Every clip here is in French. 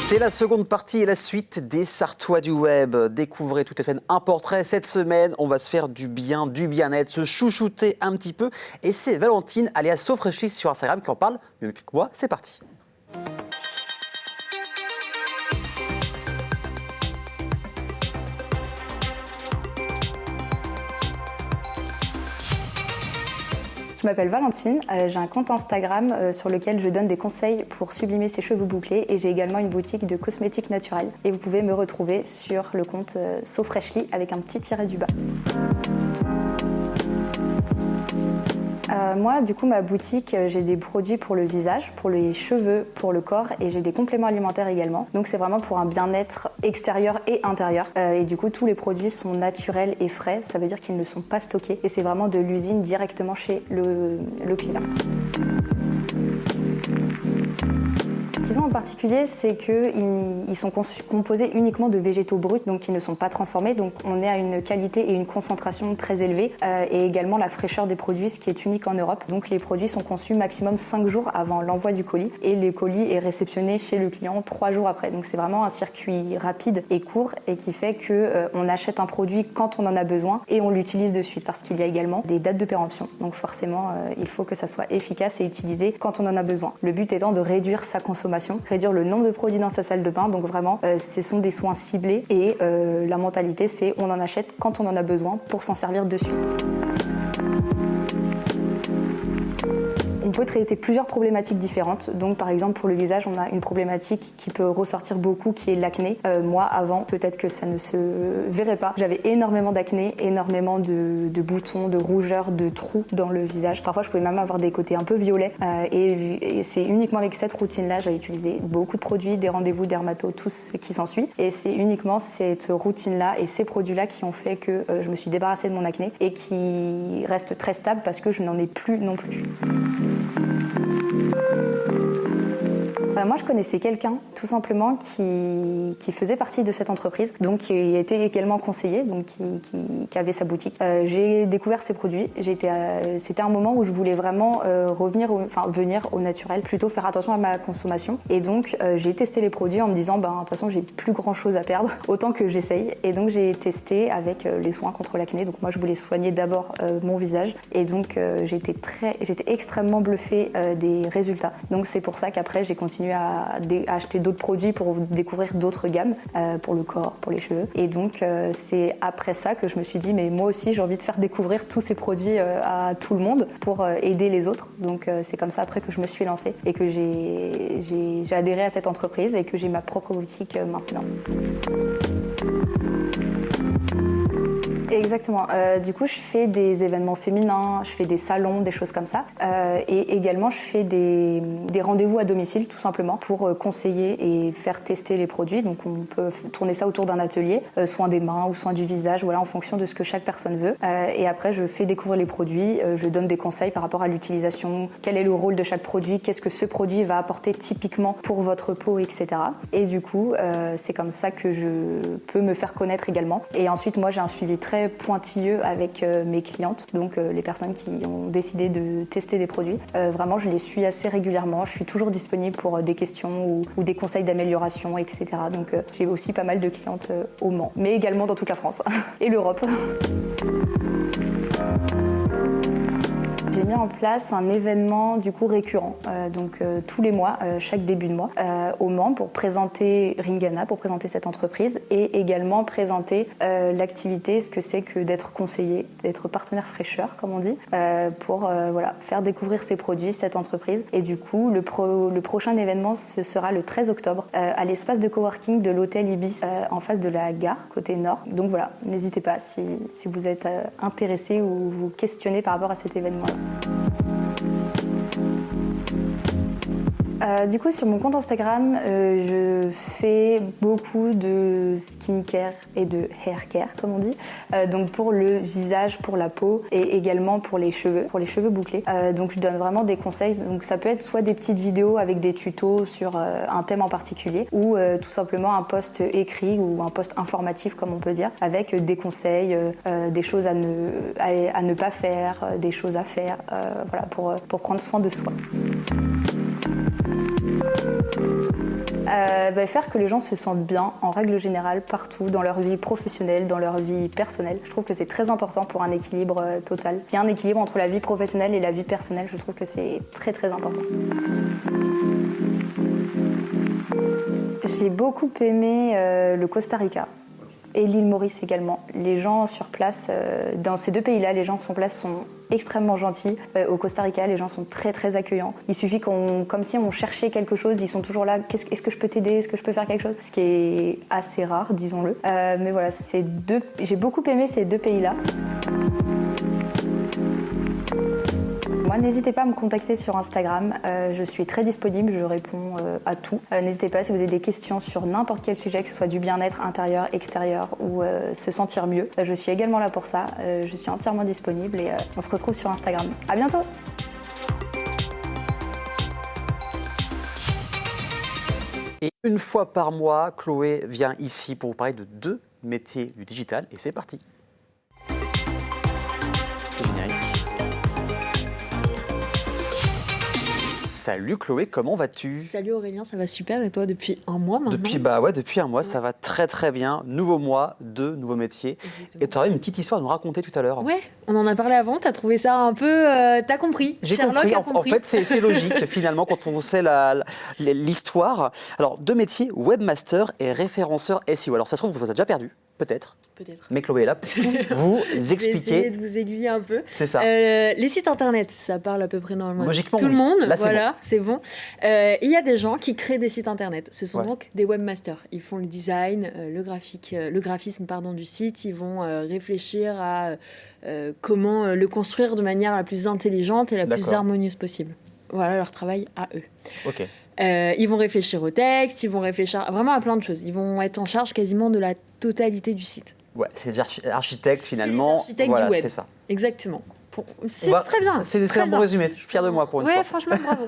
C'est la seconde partie et la suite des Sartois du web. Découvrez toutes les semaines un portrait. Cette semaine, on va se faire du bien, du bien-être, se chouchouter un petit peu. Et c'est Valentine, alias SoFreshly sur Instagram, qui en parle. Mieux que moi, c'est parti. Je m'appelle Valentine, j'ai un compte Instagram sur lequel je donne des conseils pour sublimer ses cheveux bouclés et j'ai également une boutique de cosmétiques naturels. Et vous pouvez me retrouver sur le compte SoFreshly avec un petit tiret du bas. Moi, du coup, ma boutique, j'ai des produits pour le visage, pour les cheveux, pour le corps et j'ai des compléments alimentaires également. Donc c'est vraiment pour un bien-être extérieur et intérieur. Et du coup, tous les produits sont naturels et frais. Ça veut dire qu'ils ne sont pas stockés et c'est vraiment de l'usine directement chez le client. Ce qu'ils ont en particulier, c'est qu'ils sont composés uniquement de végétaux bruts, donc qui ne sont pas transformés. Donc on est à une qualité et une concentration très élevée et également la fraîcheur des produits, ce qui est unique en Europe. Donc les produits sont conçus maximum 5 jours avant l'envoi du colis et le colis est réceptionné chez le client 3 jours après. Donc c'est vraiment un circuit rapide et court et qui fait qu'on achète un produit quand on en a besoin et on l'utilise de suite parce qu'il y a également des dates de péremption. Donc forcément, il faut que ça soit efficace et utilisé quand on en a besoin. Le but étant de réduire sa consommation, réduire le nombre de produits dans sa salle de bain. Donc vraiment, ce sont des soins ciblés et la mentalité, c'est on en achète quand on en a besoin pour s'en servir de suite. On peut traiter plusieurs problématiques différentes. Donc par exemple pour le visage, on a une problématique qui peut ressortir beaucoup qui est l'acné. Moi avant, peut-être que ça ne se verrait pas. J'avais énormément d'acné, énormément de boutons, de rougeurs, de trous dans le visage. Parfois je pouvais même avoir des côtés un peu violets. Et c'est uniquement avec cette routine-là, j'ai utilisé beaucoup de produits, des rendez-vous dermato, tout ce qui s'ensuit. Et c'est uniquement cette routine-là et ces produits-là qui ont fait que je me suis débarrassée de mon acné et qui reste très stable parce que je n'en ai plus non plus. Moi, je connaissais quelqu'un, tout simplement, qui faisait partie de cette entreprise, donc qui était également conseiller, donc qui avait sa boutique. J'ai découvert ces produits. C'était un moment où je voulais vraiment venir au naturel, plutôt faire attention à ma consommation. Et donc, j'ai testé les produits en me disant, de toute façon, j'ai plus grand-chose à perdre, autant que j'essaye. Et donc, j'ai testé avec les soins contre l'acné. Donc, moi, je voulais soigner d'abord mon visage. Et donc, j'étais extrêmement bluffée des résultats. Donc, c'est pour ça qu'après, j'ai continué à acheter d'autres produits pour découvrir d'autres gammes pour le corps, pour les cheveux. Et donc c'est après ça que je me suis dit mais moi aussi j'ai envie de faire découvrir tous ces produits à tout le monde pour aider les autres. Donc c'est comme ça après que je me suis lancée et que j'ai adhéré à cette entreprise et que j'ai ma propre boutique maintenant. Exactement. Du coup, je fais des événements féminins, je fais des salons, des choses comme ça. Et également, je fais des rendez-vous à domicile, tout simplement, pour conseiller et faire tester les produits. Donc, on peut tourner ça autour d'un atelier, soin des mains ou soin du visage, voilà, en fonction de ce que chaque personne veut. Et après, je fais découvrir les produits, je donne des conseils par rapport à l'utilisation, quel est le rôle de chaque produit, qu'est-ce que ce produit va apporter typiquement pour votre peau, etc. Et du coup, c'est comme ça que je peux me faire connaître également. Et ensuite, moi, j'ai un suivi très pointilleux avec mes clientes, donc les personnes qui ont décidé de tester des produits. Vraiment, je les suis assez régulièrement. Je suis toujours disponible pour des questions ou des conseils d'amélioration, etc. Donc j'ai aussi pas mal de clientes au Mans, mais également dans toute la France et l'Europe. J'ai mis en place un événement du coup récurrent, tous les mois, chaque début de mois, au Mans pour présenter Ringana, pour présenter cette entreprise et également présenter l'activité, ce que c'est que d'être conseiller, d'être partenaire fraîcheur, comme on dit, pour faire découvrir ces produits, cette entreprise. Et du coup, le prochain événement, ce sera le 13 octobre à l'espace de coworking de l'hôtel Ibis en face de la gare, côté nord. Donc voilà, n'hésitez pas si vous êtes intéressé ou vous questionnez par rapport à cet événement-là. Du coup, sur mon compte Instagram, je fais beaucoup de skincare et de haircare, comme on dit. Donc pour le visage, pour la peau et également pour les cheveux bouclés. Donc je donne vraiment des conseils. Donc ça peut être soit des petites vidéos avec des tutos sur un thème en particulier ou tout simplement un post écrit ou un post informatif, comme on peut dire, avec des conseils, des choses à ne pas faire, des choses à faire, pour prendre soin de soi. Faire que les gens se sentent bien, en règle générale, partout, dans leur vie professionnelle, dans leur vie personnelle. Je trouve que c'est très important pour un équilibre total. Il y a un équilibre entre la vie professionnelle et la vie personnelle, je trouve que c'est très très important. J'ai beaucoup aimé le Costa Rica. Et l'île Maurice également. Les gens sur place, dans ces deux pays-là, les gens sur place sont extrêmement gentils. Au Costa Rica, les gens sont très très accueillants. Il suffit comme si on cherchait quelque chose, ils sont toujours là. Est-ce que je peux t'aider? Est-ce que je peux faire quelque chose? Ce qui est assez rare, disons-le. Mais voilà, j'ai beaucoup aimé ces deux pays-là. Moi, n'hésitez pas à me contacter sur Instagram. Je suis très disponible, je réponds à tout. N'hésitez pas si vous avez des questions sur n'importe quel sujet, que ce soit du bien-être intérieur, extérieur ou se sentir mieux. Je suis également là pour ça. Je suis entièrement disponible et on se retrouve sur Instagram. À bientôt! Et une fois par mois, Chloé vient ici pour vous parler de 2 métiers du digital. Et c'est parti. C'est générique. Salut Chloé, comment vas-tu? Salut Aurélien, ça va super et toi depuis un mois maintenant? Depuis un mois, ça va très très bien. Nouveau mois, 2 nouveaux métiers. Exactement. Et tu avais une petite histoire à nous raconter tout à l'heure. Ouais, on en a parlé avant, t'as trouvé ça un peu... t'as compris? J'ai compris. En fait, c'est logique finalement quand on sait l'histoire. Alors, 2 métiers, webmaster et référenceur SEO. Alors ça se trouve, vous avez déjà perdu, peut-être. Mais Chloé est là pour vous expliquer. Je vais essayer de vous aiguiller un peu. C'est ça. Les sites internet, ça parle à peu près normalement logiquement, tout le monde. Là, voilà, c'est bon. Il y a des gens qui créent des sites internet. Ce sont donc des webmasters. Ils font le design, le graphisme du site. Ils vont réfléchir à comment le construire de manière la plus intelligente et la plus harmonieuse possible. Voilà leur travail à eux. Ok. Ils vont réfléchir au texte, ils vont réfléchir vraiment à plein de choses. Ils vont être en charge quasiment de la totalité du site. Ouais, c'est des architectes finalement. C'est des architectes du web. C'est ça. Exactement. C'est très bien. C'est un bon résumé. Je suis fier de moi pour une fois. Ouais, franchement, bravo.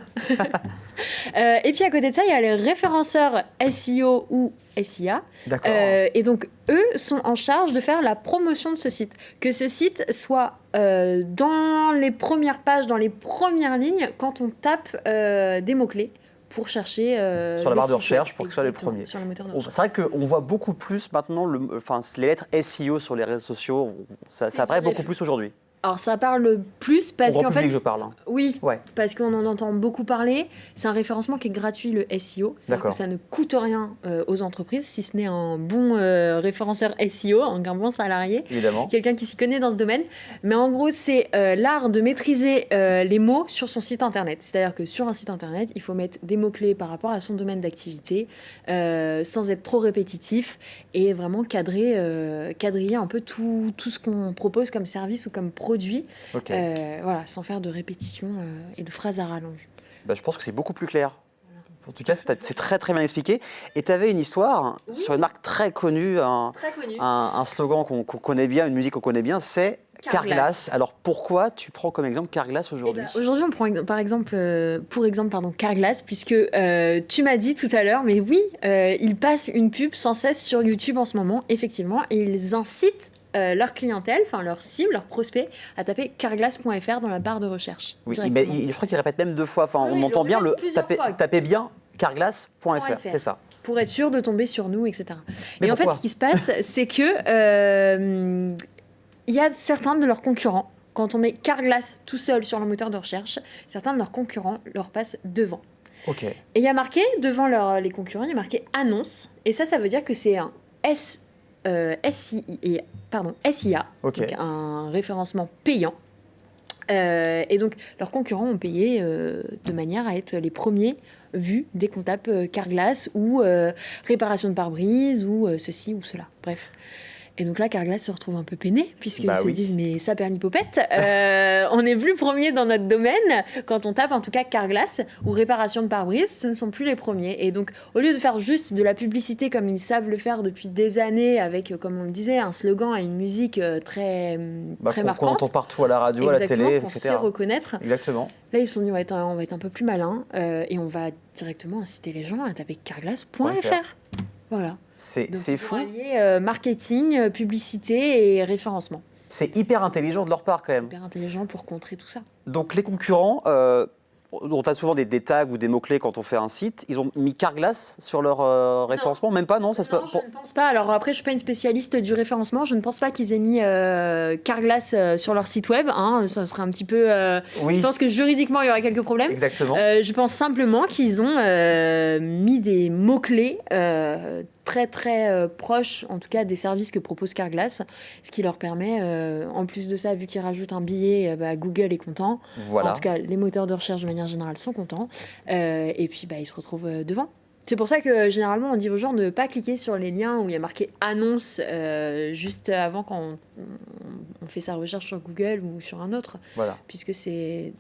Et puis à côté de ça, il y a les référenceurs SEO ou SIA. D'accord. Et donc, eux sont en charge de faire la promotion de ce site. Que ce site soit dans les premières pages, dans les premières lignes, quand on tape des mots-clés pour chercher sur la barre de recherche pour que ce soit les premiers. Sur le moteur de recherche. C'est vrai qu'on voit beaucoup plus maintenant les lettres SEO sur les réseaux sociaux. Ça apparaît beaucoup plus aujourd'hui. Alors ça parle plus parce qu'en fait, je parle. Hein. Oui, parce qu'on en entend beaucoup parler. C'est un référencement qui est gratuit, le SEO. C'est-à-dire que ça ne coûte rien aux entreprises, si ce n'est un bon référenceur SEO, un bon salarié, évidemment, quelqu'un qui s'y connaît dans ce domaine. Mais en gros, c'est l'art de maîtriser les mots sur son site internet. C'est-à-dire que sur un site internet, il faut mettre des mots-clés par rapport à son domaine d'activité, sans être trop répétitif et vraiment quadriller un peu tout ce qu'on propose comme service ou comme produit, voilà, sans faire de répétition et de phrases à rallonge. Je pense que c'est beaucoup plus clair. En tout cas, c'est très très bien expliqué. Et tu avais une histoire sur une marque très connue, un slogan qu'on connaît bien, une musique qu'on connaît bien, c'est Carglass. Alors pourquoi tu prends comme exemple Carglass aujourd'hui? Aujourd'hui, on prend pour exemple Carglass, puisque tu m'as dit tout à l'heure, mais oui, ils passent une pub sans cesse sur YouTube en ce moment, effectivement, et ils incitent leur clientèle, enfin leur cible, leurs prospects, à taper carglass.fr dans la barre de recherche. Oui, mais je crois qu'il répète même 2 fois. Enfin, on entend bien taper bien carglass.fr, c'est ça. Pour être sûr de tomber sur nous, etc. Mais en fait, ce qui se passe, c'est que il y a certains de leurs concurrents, quand on met Carglass tout seul sur le moteur de recherche, certains de leurs concurrents leur passent devant. Ok. Et il y a marqué, devant les concurrents, il y a marqué annonce. Et ça veut dire que c'est un SIA, donc un référencement payant. Et donc, leurs concurrents ont payé de manière à être les premiers vus dès qu'on tape Carglass ou réparation de pare-brise ou ceci ou cela. Bref. Et donc là, Carglass se retrouve un peu peiné, puisqu'ils se disent, mais ça pernipopette, on n'est plus premier dans notre domaine. Quand on tape, en tout cas, Carglass ou réparation de pare-brise, ce ne sont plus les premiers. Et donc, au lieu de faire juste de la publicité comme ils savent le faire depuis des années, avec, comme on le disait, un slogan et une musique très marquante. Qu'on entend partout à la radio, à la télé, etc. Qu'on sait reconnaître. Exactement. Là, ils se sont dit, on va être un peu plus malin et on va directement inciter les gens à taper carglass.fr. Voilà. C'est fou. Allier marketing, publicité et référencement. C'est hyper intelligent de leur part quand même. Hyper intelligent pour contrer tout ça. Donc les concurrents on tape souvent des tags ou des mots-clés quand on fait un site. Ils ont mis Carglass sur leur référencement? Même pas, non, ça se Non, je ne pense pas. Alors après, je suis pas une spécialiste du référencement. Je ne pense pas qu'ils aient mis Carglass sur leur site web. Hein. Ça serait un petit peu... Oui. Je pense que juridiquement, il y aurait quelques problèmes. Exactement. Je pense simplement qu'ils ont mis des mots-clés très très proches, en tout cas, des services que propose Carglass, ce qui leur permet, en plus de ça, vu qu'ils rajoutent un billet, Google est content. Voilà. En tout cas, les moteurs de recherche de manière générale sont contents. Et puis, ils se retrouvent devant. C'est pour ça que généralement on dit aux gens de ne pas cliquer sur les liens où il y a marqué annonce juste avant quand on fait sa recherche sur Google ou sur un autre, Voilà. puisque c'est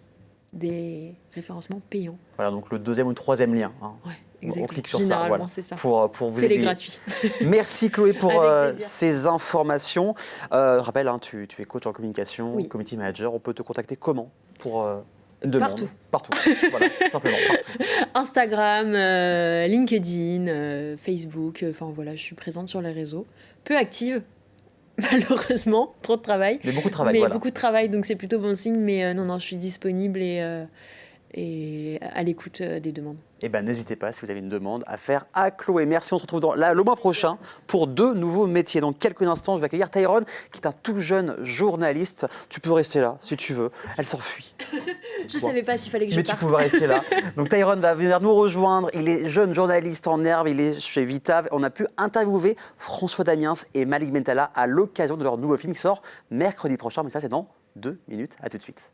des référencements payants. Voilà, donc le deuxième ou le troisième lien. Hein. Ouais, On exactement. clique sur ça, Généralement, voilà, c'est ça. pour vous C'est les aider. gratuits. Merci Chloé pour Avec plaisir. ces informations. Rappelle, hein, tu es coach en communication, Oui. community manager. On peut te contacter comment pour une demande? Partout. Partout. Voilà, simplement partout. Instagram, LinkedIn, Facebook, enfin voilà, je suis présente sur les réseaux. Peu active, malheureusement, trop de travail. Mais beaucoup de travail, Mais voilà. beaucoup de travail, donc c'est plutôt bon signe. Mais non, je suis disponible et à l'écoute des demandes. Eh ben, n'hésitez pas, si vous avez une demande, à faire à Chloé. Merci, on se retrouve le mois prochain pour 2 nouveaux métiers. Dans quelques instants, je vais accueillir Tyrone, qui est un tout jeune journaliste. Tu peux rester là, si tu veux. Elle s'enfuit. Je ne savais pas s'il fallait que je Mais tu parte. pouvais rester là. Donc Tyrone va venir nous rejoindre. Il est jeune journaliste en herbe, il est chez Vita. On a pu interviewer François Damiens et Malik Bentala à l'occasion de leur nouveau film qui sort mercredi prochain. Mais ça, c'est dans 2 minutes. À tout de suite.